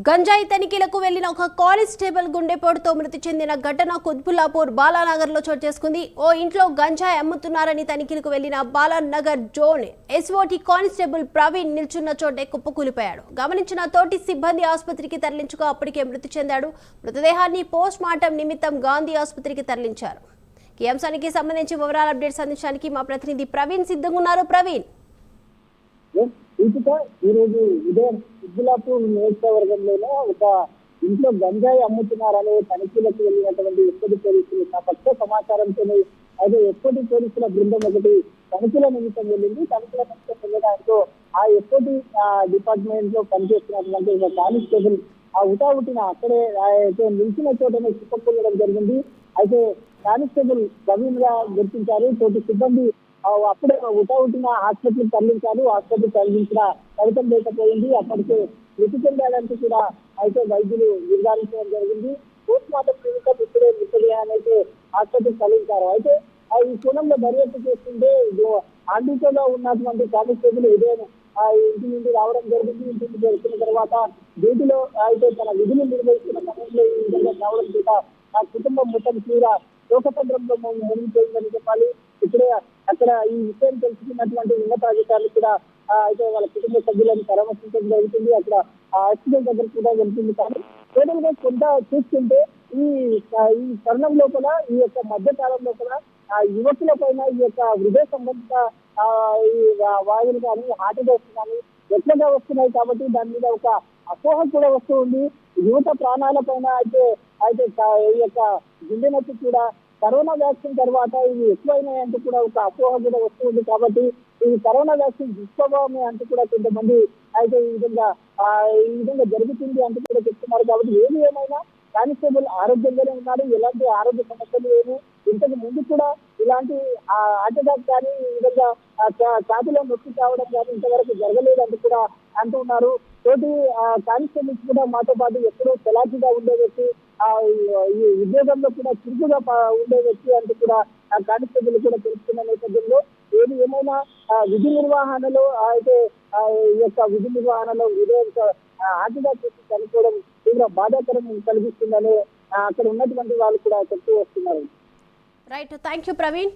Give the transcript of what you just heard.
గంజాయి తనిఖీలకు వెళ్లిన ఒక కానిస్టేబుల్ గుండెపోటుతో మృతి చెందిన ఘటన కుత్బుల్లాపూర్ బాలానగర్లో చోటు చేసుకుంది. ఓ ఇంట్లో గంజాయి అమ్ముతున్నారని తనిఖీలకు వెళ్లిన Balanagar zone SOT constable Praveen నిల్చున్న చోటే కుప్పకూలిపోయాడు. గమనించిన తోటి సిబ్బంది ఆసుపత్రికి తరలించుగా అప్పటికే మృతి చెందాడు. మృతదేహాన్ని పోస్ట్ మార్టం నిమిత్తం గాంధీ ఆసుపత్రికి తరలించారు. ఈ అంశానికి సంబంధించి వివరాల అప్డేట్స్ అందించడానికి మా ప్రతినిధి ప్రవీణ్ సిద్ధంగా ఉన్నారు. ప్రవీణ్, ఈ రోజు ఉదయం కుత్బుల్లాపూర్ నియోజకవర్గంలోనే ఒక ఇంట్లో గంజాయి అమ్ముతున్నారనే తనిఖీలకు వెళ్ళినటువంటి ఎప్పటి పోలీసులు పక్క సమాచారంతో అయితే ఎప్పటి పోలీసుల బృందం ఒకటి తనిఖీల నిమిత్తం వెళ్ళింది. తనిఖీల నిమిత్తం వెళ్ళడంతో ఆ ఎప్పటి డిపార్ట్మెంట్ లో పనిచేస్తున్నటువంటి ఒక కానిస్టేబుల్ ఆ ఉటావుటిన అక్కడే అయితే నిలిచిన చోటనే కుప్పకూలడం జరిగింది. అయితే కానిస్టేబుల్ ప్రవీణ్ గా గుర్తించారు. తోటి సిబ్బంది అప్పుడే ఉటావుటిన ఆసుపత్రికి తరలించారు. ఆసుపత్రికి తరలించిన ఫలితం లేకపోయింది. అప్పటికే మృతి చెందాలంటూ కూడా అయితే వైద్యులు నిర్ధారించడం జరిగింది. పోస్ట్ మార్టం నిమిత్తం ఇప్పుడే మృతదేహాన్ని అయితే ఆసుపత్రికి తరలించారు. అయితే ఈ కోణంలో దర్యాప్తు చేస్తుంటే ఆంటీలో ఉన్నటువంటి కానిస్టేబుల్ ఉదయం ఇంటి నుండి రావడం జరిగింది. ఇంటి నుండి వచ్చిన తర్వాత డ్యూటీలో అయితే తన విధులు నిర్వహిస్తున్న సమయంలో ఈ విధంగా రావడం చేత ఆ కుటుంబం మొత్తం తీవ్ర శోకతంత్రంలో మునిగిపోయిందని చెప్పాలి. ఇప్పుడే అక్కడ ఈ విషయం తెలుసుకున్నటువంటి ఉన్నతాధికారులు కూడా అయితే వాళ్ళ కుటుంబ సభ్యులను పరామర్శించడం జరుగుతుంది. అక్కడ ఆ యాక్సిడెంట్ దగ్గర కూడా వెళ్తుంది. కానీ టోటల్ గా కొంత చూస్తుంటే ఈ తరుణం లోపల ఈ యొక్క మధ్య కాలం లోపల యువకుల పైన ఈ యొక్క హృదయ సంబంధిత ఈ వాయువులు కానీ హార్ట్ అటాక్స్ కానీ ఎక్కువగా వస్తున్నాయి. కాబట్టి దాని మీద ఒక అపోహ కూడా వస్తూ ఉంది. యువత ప్రాణాల పైన అయితే ఈ యొక్క గుండె నొప్పి కూడా కరోనా వ్యాక్సిన్ తర్వాత ఇవి ఎక్కువైనాయంటూ కూడా ఒక అపోహ కూడా వస్తుంది. కాబట్టి ఈ కరోనా వ్యాక్సిన్ దుష్ప్రభావమే అంటూ కూడా కొంతమంది అయితే ఈ విధంగా జరుగుతుంది అంటూ కూడా చెప్తున్నారు. కాబట్టి ఏది ఏమైనా కానిస్టేబుల్ ఆరోగ్యంగానే ఉన్నారు. ఎలాంటి ఆరోగ్య సమస్యలు ఏమి ఇంతకు ముందు కూడా ఇలాంటి హార్ట్ అటాక్ కానీ ఈ విధంగా ఛాతీలో నొప్పి కావడం కానీ ఇంతవరకు జరగలేదు అంటూ కూడా అంటున్నారు. తోటి కానిస్టేబుల్స్ కూడా మాతో పాటు ఎప్పుడూ చలాకీగా ఉండే వ్యక్తి, ఈ ఉద్యోగంలో కూడా చురుకుగా ఉండే వ్యక్తి అంటూ కూడా ఆ కానిస్టేబుల్ కూడా తెలుసుకున్న నేపథ్యంలో ఏది ఏమైనా విధి నిర్వహణలో అయితే ఈ యొక్క విధి నిర్వహణలో హార్ట్ అటాక్ చేసి చనిపోవడం తీవ్ర బాధాకరం కలిగిస్తుందని అక్కడ ఉన్నటువంటి వాళ్ళు కూడా చెప్తూ వస్తున్నారు. Right, thank you Praveen.